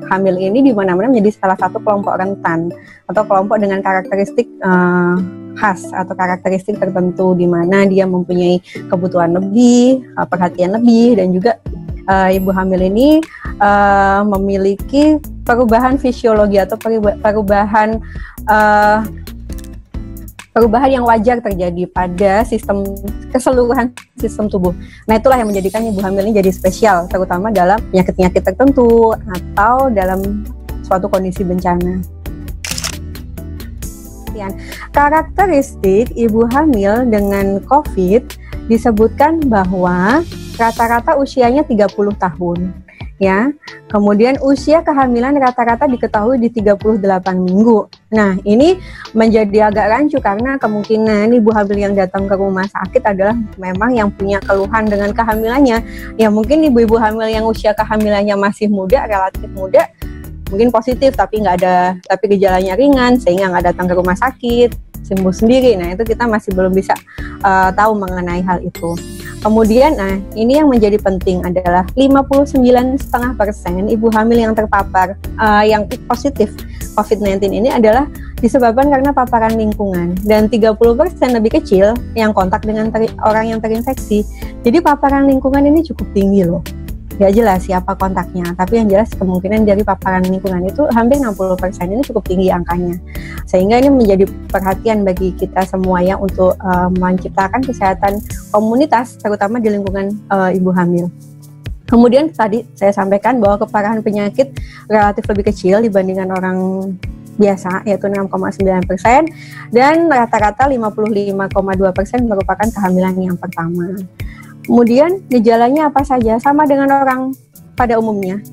hamil ini di mana-mana menjadi salah satu kelompok rentan atau kelompok dengan karakteristik khas atau karakteristik tertentu di mana dia mempunyai kebutuhan lebih, perhatian lebih, dan juga ibu hamil ini memiliki perubahan fisiologi atau perubahan yang wajar terjadi pada keseluruhan sistem tubuh. Nah, itulah yang menjadikan ibu hamil ini jadi spesial, terutama dalam penyakit-penyakit tertentu atau dalam suatu kondisi bencana. Karakteristik ibu hamil dengan COVID disebutkan bahwa rata-rata usianya 30 tahun. Ya, kemudian usia kehamilan rata-rata diketahui di 38 minggu. Nah, ini menjadi agak rancu karena kemungkinan ibu hamil yang datang ke rumah sakit adalah memang yang punya keluhan dengan kehamilannya. Ya, mungkin ibu-ibu hamil yang usia kehamilannya masih muda, relatif muda, mungkin positif tapi gejalanya ringan sehingga nggak datang ke rumah sakit, sembuh sendiri. Nah, itu kita masih belum bisa tahu mengenai hal itu. Kemudian, ini yang menjadi penting adalah 59,5% ibu hamil yang terpapar yang positif COVID-19 ini adalah disebabkan karena paparan lingkungan, dan 30% lebih kecil yang kontak dengan orang yang terinfeksi. Jadi paparan lingkungan ini cukup tinggi loh. Gak jelas siapa kontaknya, tapi yang jelas kemungkinan dari paparan lingkungan itu hampir 60%, ini cukup tinggi angkanya. Sehingga ini menjadi perhatian bagi kita semua ya untuk menciptakan kesehatan komunitas, terutama di lingkungan ibu hamil. Kemudian tadi saya sampaikan bahwa keparahan penyakit relatif lebih kecil dibandingkan orang biasa, yaitu 6,9%, dan rata-rata 55,2% merupakan kehamilan yang pertama. Kemudian gejalanya apa saja? Sama dengan orang pada umumnya,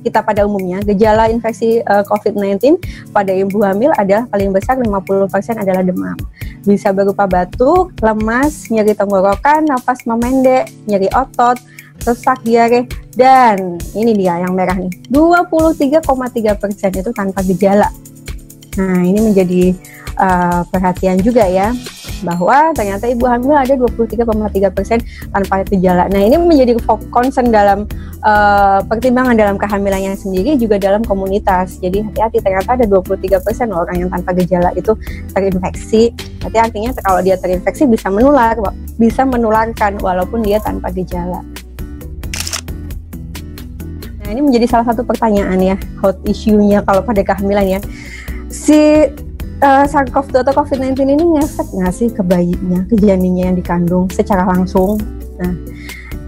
gejala infeksi COVID-19 pada ibu hamil adalah paling besar 50% adalah demam. Bisa berupa batuk, lemas, nyeri tenggorokan, napas memendek, nyeri otot, sesak, diare, dan ini dia yang merah nih, 23,3% itu tanpa gejala. Nah, ini menjadi perhatian juga ya, bahwa ternyata ibu hamil ada 23,3% tanpa gejala. Nah, ini menjadi concern dalam pertimbangan dalam kehamilannya sendiri, juga dalam komunitas. Jadi hati-hati, ternyata ada 23% orang yang tanpa gejala itu terinfeksi. Berarti artinya kalau dia terinfeksi bisa menularkan walaupun dia tanpa gejala. Nah, ini menjadi salah satu pertanyaan ya, hot issue-nya kalau pada kehamilan ya. Si SARS-CoV-2 atau COVID-19 ini ngefek nggak sih ke bayinya, ke janinnya yang dikandung secara langsung? Nah,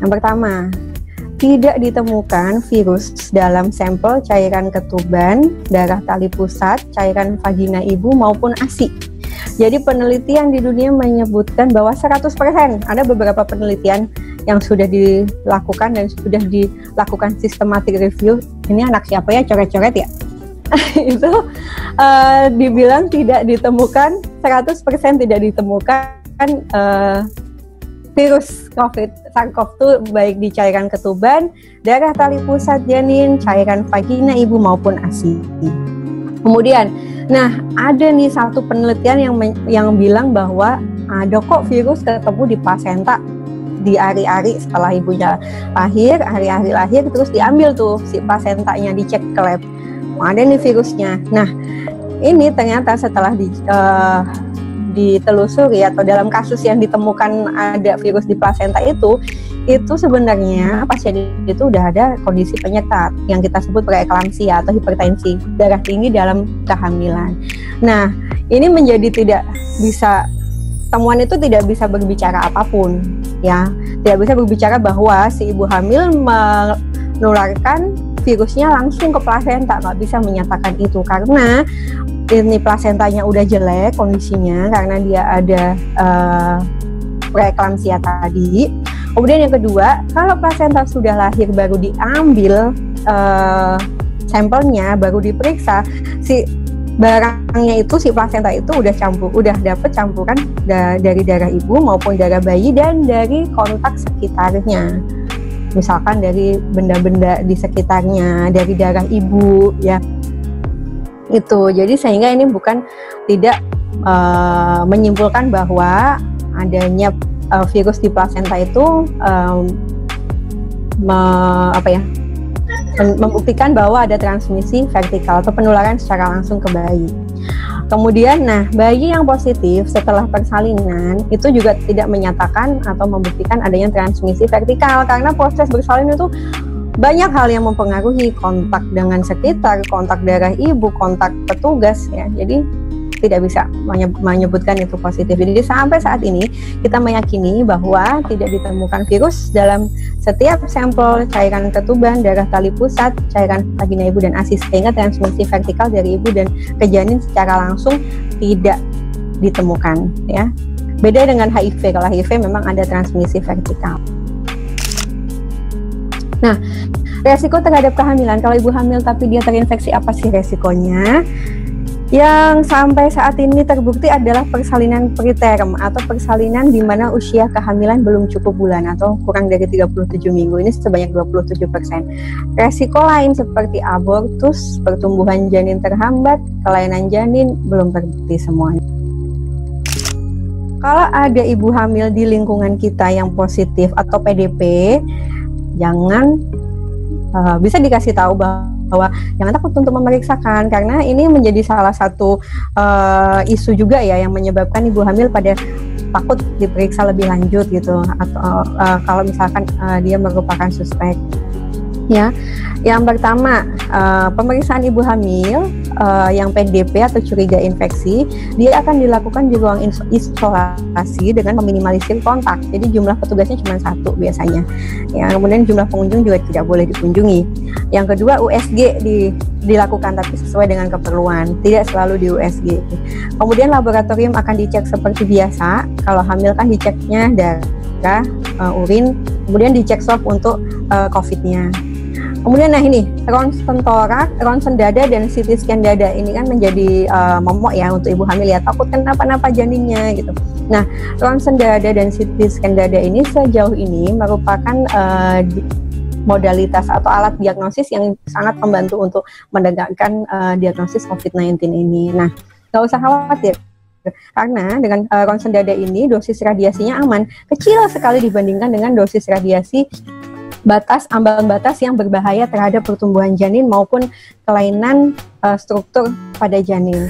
yang pertama, tidak ditemukan virus dalam sampel cairan ketuban, darah tali pusat, cairan vagina ibu maupun ASI. Jadi penelitian di dunia menyebutkan bahwa 100%, ada beberapa penelitian yang sudah dilakukan dan sudah dilakukan systematic review. Ini anak siapa ya, coret-coret ya? Itu dibilang tidak ditemukan, 100% tidak ditemukan virus SARS-CoV-2 baik di cairan ketuban, darah tali pusat janin, cairan vagina ibu maupun ASI. Kemudian, nah ada nih satu penelitian yang bilang bahwa ada kok virus ketemu di plasenta di hari-hari setelah ibunya lahir, hari-hari lahir, terus diambil tuh si plasentanya, dicek ke lab. Ada nih virusnya. Nah, ini ternyata setelah ditelusuri atau dalam kasus yang ditemukan ada virus di plasenta itu sebenarnya pasien itu udah ada kondisi penyerta yang kita sebut preeklamsia atau hipertensi, darah tinggi dalam kehamilan. Nah, ini menjadi temuan itu tidak bisa berbicara apapun, ya. Tidak bisa berbicara bahwa si ibu hamil menularkan virusnya langsung ke plasenta, nggak bisa menyatakan itu karena ini plasentanya udah jelek kondisinya karena dia ada preeklamsia tadi. Kemudian yang kedua, kalau plasenta sudah lahir baru diambil sampelnya, baru diperiksa, si barangnya itu, si plasenta itu udah dapet campuran dari darah ibu maupun darah bayi dan dari kontak sekitarnya. Misalkan dari benda-benda di sekitarnya, dari darah ibu, ya itu. Jadi sehingga ini tidak menyimpulkan bahwa adanya virus di plasenta itu membuktikan bahwa ada transmisi vertikal atau penularan secara langsung ke bayi. Kemudian, nah, bayi yang positif setelah persalinan itu juga tidak menyatakan atau membuktikan adanya transmisi vertikal, karena proses bersalin itu banyak hal yang mempengaruhi, kontak dengan sekitar, kontak darah ibu, kontak petugas ya. Jadi tidak bisa menyebutkan itu positif. Jadi sampai saat ini kita meyakini bahwa tidak ditemukan virus dalam setiap sampel cairan ketuban, darah tali pusat, cairan vagina ibu dan ASI, sehingga transmisi vertikal dari ibu dan ke janin secara langsung tidak ditemukan ya. Beda dengan HIV. Kalau HIV memang ada transmisi vertikal. Nah, resiko terhadap kehamilan, kalau ibu hamil tapi dia terinfeksi, apa sih resikonya? Yang sampai saat ini terbukti adalah persalinan preterm atau persalinan di mana usia kehamilan belum cukup bulan atau kurang dari 37 minggu, ini sebanyak 27%. Resiko lain seperti abortus, pertumbuhan janin terhambat, kelainan janin belum terbukti semuanya. Kalau ada ibu hamil di lingkungan kita yang positif atau PDP, jangan bisa dikasih tahu bahwa jangan takut untuk memeriksakan, karena ini menjadi salah satu isu juga ya yang menyebabkan ibu hamil pada takut diperiksa lebih lanjut gitu, atau kalau misalkan dia merupakan suspek ya. Yang pertama, pemeriksaan ibu hamil yang PDP atau curiga infeksi, dia akan dilakukan di ruang isolasi dengan meminimalisir kontak. Jadi jumlah petugasnya cuma 1 biasanya. Ya, kemudian jumlah pengunjung juga tidak boleh dikunjungi. Yang kedua, USG dilakukan tapi sesuai dengan keperluan, tidak selalu di USG. Kemudian laboratorium akan dicek seperti biasa. Kalau hamil kan diceknya darah, urin, kemudian dicek swab untuk COVID-nya. Kemudian nah ini ronsen torak, ronsen dada dan CT scan dada ini kan menjadi momok ya untuk ibu hamil ya, takut kenapa-napa janinnya gitu. Nah, ronsen dada dan CT scan dada ini sejauh ini merupakan modalitas atau alat diagnosis yang sangat membantu untuk menegakkan diagnosis COVID-19 ini. Nah, nggak usah khawatir, karena dengan ronsen dada ini dosis radiasinya aman, kecil sekali dibandingkan dengan dosis radiasi ambang batas yang berbahaya terhadap pertumbuhan janin maupun kelainan struktur pada janin.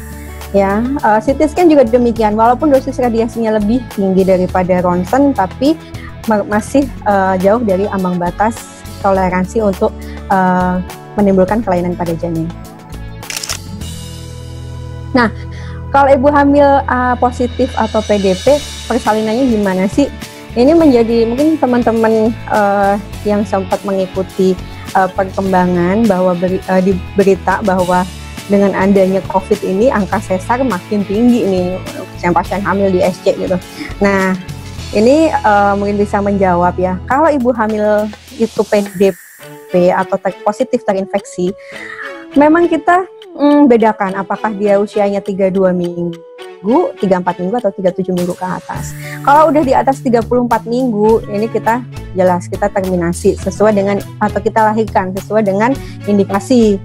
Ya, CT scan juga demikian. Walaupun dosis radiasinya lebih tinggi daripada ronsen, tapi masih jauh dari ambang batas toleransi untuk menimbulkan kelainan pada janin. Nah, kalau ibu hamil positif atau PDP, persalinannya gimana sih? Ini menjadi mungkin teman-teman yang sempat mengikuti perkembangan bahwa di berita bahwa dengan adanya COVID ini angka sesar makin tinggi nih pasien hamil di SC gitu. Nah, ini mungkin bisa menjawab ya. Kalau ibu hamil itu PDP atau positif terinfeksi, memang kita bedakan apakah dia usianya 32 minggu, 34 minggu atau 37 minggu ke atas. Kalau udah di atas 34 minggu, ini kita jelas kita terminasi sesuai dengan atau kita lahirkan sesuai dengan indikasi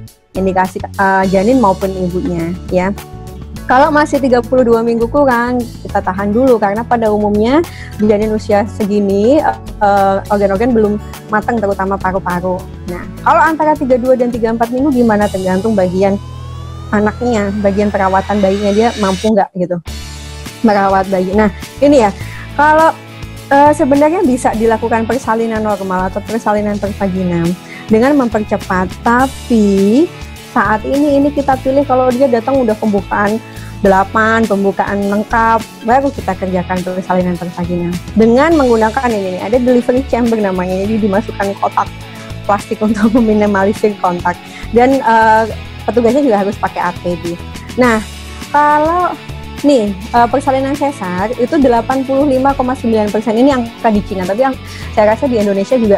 janin maupun ibunya ya. Kalau masih 32 minggu kurang, kita tahan dulu karena pada umumnya janin usia segini organ-organ belum matang, terutama paru-paru. Nah, kalau antara 32 dan 34 minggu gimana, tergantung bagian anaknya, bagian perawatan bayinya, dia mampu nggak gitu merawat bayi. Nah, ini ya, kalau sebenarnya bisa dilakukan persalinan normal atau persalinan per vaginam dengan mempercepat, tapi saat ini kita pilih kalau dia datang udah pembukaan 8, pembukaan lengkap, baru kita kerjakan persalinan per vaginam dengan menggunakan ini, ada delivery chamber namanya, jadi dimasukkan kotak plastik untuk meminimalisir kontak, dan petugasnya juga harus pakai APD. Nah, kalau nih persalinan sesar itu 85,9%, ini angka di Cina, tapi yang saya rasa di Indonesia juga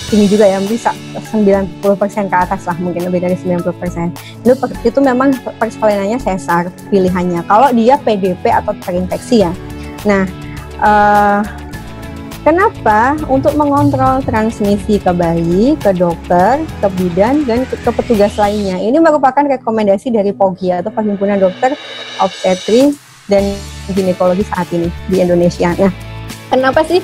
tinggi juga ya, bisa 90% ke atas lah, mungkin lebih dari 90%. Itu memang persalinannya sesar pilihannya kalau dia PDP atau terinfeksi ya. Nah, kenapa? Untuk mengontrol transmisi ke bayi, ke dokter, ke bidan, dan ke petugas lainnya. Ini merupakan rekomendasi dari POGI atau Perhimpunan Dokter Obstetri dan Ginekologi saat ini di Indonesia. Nah, kenapa sih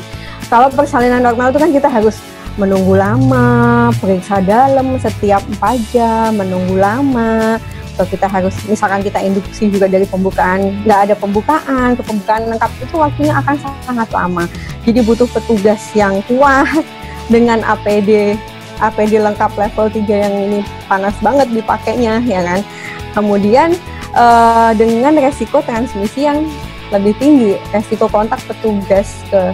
kalau persalinan normal itu kan kita harus menunggu lama, periksa dalam setiap 4 jam, menunggu lama, atau kita harus, misalkan kita induksi juga dari pembukaan, nggak ada pembukaan, ke pembukaan lengkap, itu waktunya akan sangat lama. Jadi butuh petugas yang kuat dengan APD lengkap level 3 yang ini panas banget dipakainya, ya kan. Kemudian dengan resiko transmisi yang lebih tinggi, resiko kontak petugas ke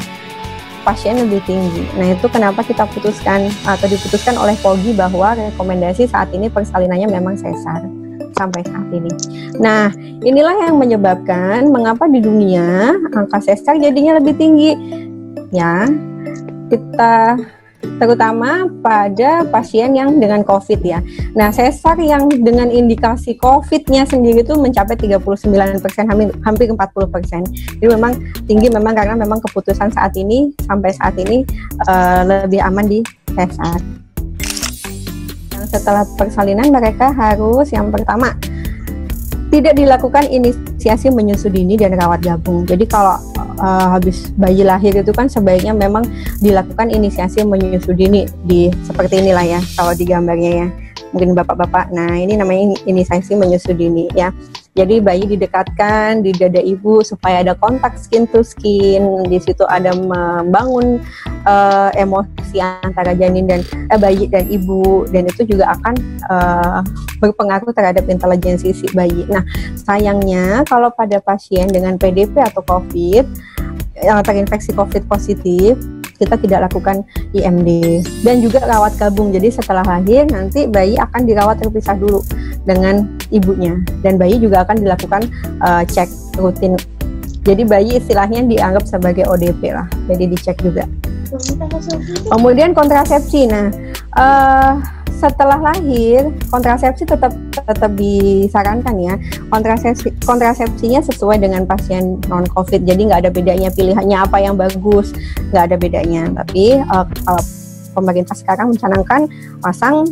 pasien lebih tinggi. Nah, itu kenapa kita putuskan atau diputuskan oleh POGI bahwa rekomendasi saat ini persalinannya memang sesar sampai saat ini. Nah, inilah yang menyebabkan mengapa di dunia angka sesar jadinya lebih tinggi. Ya, kita terutama pada pasien yang dengan COVID ya. Nah, sesar yang dengan indikasi COVID-nya sendiri itu mencapai 39%, hampir 40%. Jadi memang tinggi memang karena memang keputusan saat ini, sampai saat ini lebih aman di sesar. Setelah persalinan mereka harus yang pertama tidak dilakukan inisiasi menyusu dini dan rawat gabung. Jadi kalau habis bayi lahir itu kan sebaiknya memang dilakukan inisiasi menyusu dini seperti inilah ya kalau di gambarnya ya, mungkin bapak-bapak. Nah, ini namanya inisiasi menyusu dini ya. Jadi bayi didekatkan di dada ibu supaya ada kontak skin to skin. Di situ ada membangun emosi antara janin dan bayi dan ibu, dan itu juga akan berpengaruh terhadap intelijensi si bayi. Nah, sayangnya kalau pada pasien dengan PDP atau COVID yang terinfeksi COVID positif, kita tidak lakukan IMD dan juga rawat gabung. Jadi setelah lahir nanti bayi akan dirawat terpisah dulu dengan ibunya, dan bayi juga akan dilakukan cek rutin. Jadi bayi istilahnya dianggap sebagai ODP lah, jadi dicek juga. Kemudian kontrasepsi. Nah, setelah lahir kontrasepsi tetap disarankan ya. Kontrasepsinya sesuai dengan pasien non COVID, jadi nggak ada bedanya pilihannya apa yang bagus, nggak ada bedanya. Tapi kalau pemerintah sekarang mencanangkan pasang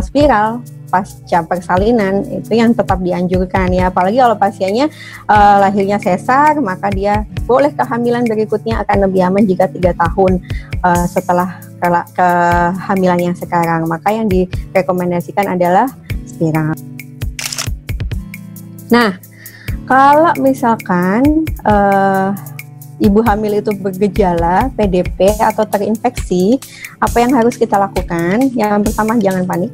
spiral pasca persalinan, itu yang tetap dianjurkan ya. Apalagi kalau pasiennya lahirnya sesar, maka dia boleh kehamilan berikutnya akan lebih aman jika 3 tahun setelah kehamilan yang sekarang. Maka yang direkomendasikan adalah spiral. Nah, kalau misalkan ibu hamil itu bergejala PDP atau terinfeksi, apa yang harus kita lakukan? Yang pertama, jangan panik.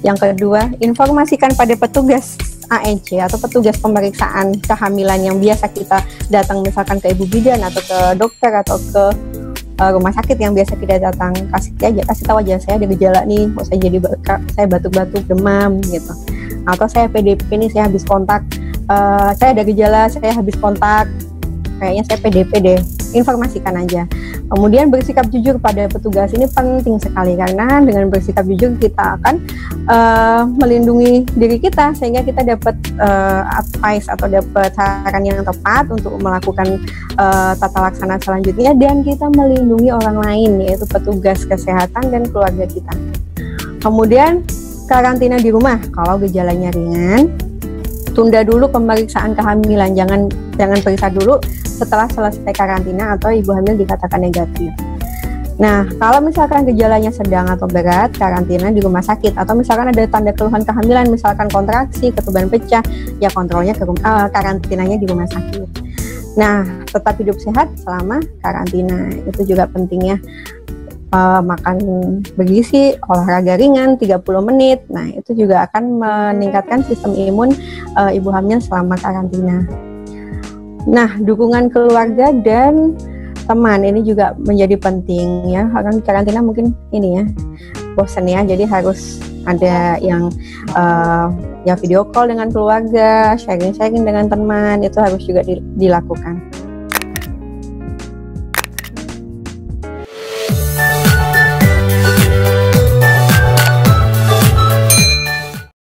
Yang kedua, informasikan pada petugas ANC atau petugas pemeriksaan kehamilan yang biasa kita datang, misalkan ke ibu bidan atau ke dokter atau ke rumah sakit yang biasa kita datang. Kasih tahu aja, saya ada gejala nih, saya batuk-batuk, demam gitu, atau saya PDP nih, saya habis kontak, saya ada gejala, saya habis kontak, kayaknya saya PDP deh. Informasikan aja. Kemudian bersikap jujur pada petugas, ini penting sekali karena dengan bersikap jujur kita akan melindungi diri kita, sehingga kita dapat advice atau dapat saran yang tepat untuk melakukan tata laksana selanjutnya, dan kita melindungi orang lain, yaitu petugas kesehatan dan keluarga kita. Kemudian karantina di rumah kalau gejalanya ringan. Tunda dulu pemeriksaan kehamilan, jangan periksa dulu setelah selesai karantina atau ibu hamil dikatakan negatif. Nah, kalau misalkan gejalanya sedang atau berat, karantina di rumah sakit, atau misalkan ada tanda keluhan kehamilan, misalkan kontraksi, ketuban pecah, ya kontrolnya karantinanya di rumah sakit. Nah, tetap hidup sehat selama karantina, itu juga penting ya. Makan bergizi, olahraga ringan 30 menit. Nah, itu juga akan meningkatkan sistem imun ibu hamil selama karantina. Nah, dukungan keluarga dan teman ini juga menjadi penting ya. Karena karantina mungkin ini ya, bosan ya, jadi harus ada yang ya video call dengan keluarga, sharing dengan teman, itu harus juga dilakukan.